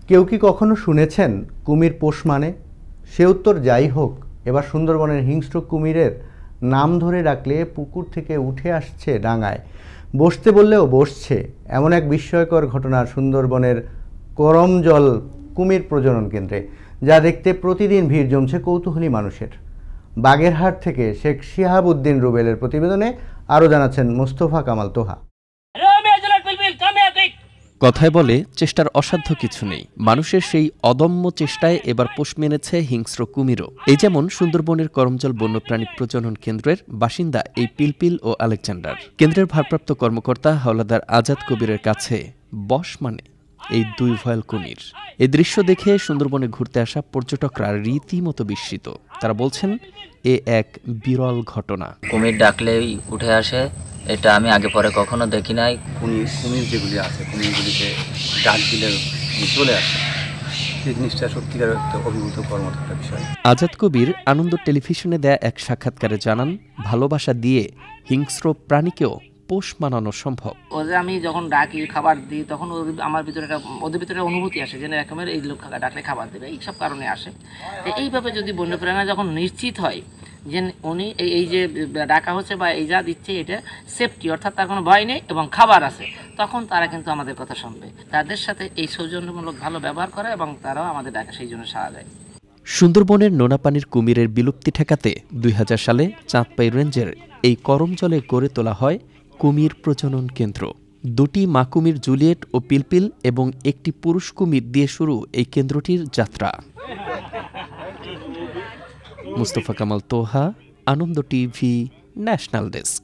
কেউ কি কখনো শুনেছেন কুমির পোষ মানে? সে উত্তর যাই হোক, এবার সুন্দরবনের হিংস্র কুমিরের নাম ধরে ডাকলে পুকুর থেকে উঠে আসছে ডাঙায়, বসতে বললেও বসছে। এমন এক বিস্ময়কর ঘটনা সুন্দরবনের করমজল কুমির প্রজনন কেন্দ্রে, যা দেখতে প্রতিদিন ভিড় জমছে কৌতূহলী মানুষের। বাগেরহাট থেকে শেখ শিহাবুদ্দিন রুবেলের প্রতিবেদনে আরও জানাচ্ছেন মোস্তফা কামাল তোহা। কথায় বলে চেষ্টার অসাধ্য কিছু নেই। মানুষের সেই অদম্য চেষ্টায় এবার পোষ মেনেছে হিংস্র কুমিরও। এই যেমন সুন্দরবনের করমজল বন্যপ্রাণী প্রজনন কেন্দ্রের বাসিন্দা এই পিলপিল ও আলেকজান্ডার। কেন্দ্রের ভারপ্রাপ্ত কর্মকর্তা হাওলাদার আজাদ কবিরের কাছে বশ মানে এই দুই ভয়াল কুমির। এই দৃশ্য দেখে সুন্দরবনে ঘুরতে আসা পর্যটকরা রীতিমতো বিস্মিত। তারা বলছেন এ এক বিরল ঘটনা। কুমির ডাকলেই উঠে আসে, এটা আমি আগে পরে কখনো দেখি নাই। কুমির যেগুলি আছে, কুমিরগুলিকে ডাক দিলে চলে আসে, এই জিনিসটা সত্যিকার একটা অভিভূতকর মতো একটা বিষয়। আজাদ কবির আনন্দ টেলিভিশনে দেয়া এক সাক্ষাৎকারে জানান, ভালোবাসা দিয়ে হিংস্র প্রাণীকেও পোষ মানানো সম্ভব। ওদের আমি যখন ডাকি, খাবার দিই, তখন আমার ভিতরে ওদের ভিতরে অনুভূতি আসে যে এরকমের এই লোক ডাকলে খাবার দেবে, এইসব কারণে আসে। তো এইভাবে যদি বন্যপ্রাণী যখন নিশ্চিত হয় যে উনি এই যে ডাকা হচ্ছে বা এই যা দিচ্ছে এটা সেফটি, অর্থাৎ তার কোনো ভয় নেই এবং খাবার আছে, তখন তারা কিন্তু আমাদের কথা শুনবে। তাদের সাথে এই সৌজন্যমূলক ভালো ব্যবহার করে এবং তারাও আমাদের ডাকা সেই জন্য সাড়া দেয়। সুন্দরবনের নোনাপানির কুমিরের বিলুপ্তি ঠেকাতে 2000 সালে চাঁদপাই রেঞ্জের এই করমজলে গড়ে তোলা হয় কুমির প্রজনন কেন্দ্র। দুটি মা কুমির জুলিয়েট ও পিলপিল এবং একটি পুরুষ কুমির দিয়ে শুরু এই কেন্দ্রটির যাত্রা। মুস্তফা কামাল তোহা, আনন্দ টিভি, ন্যাশনাল ডেস্ক।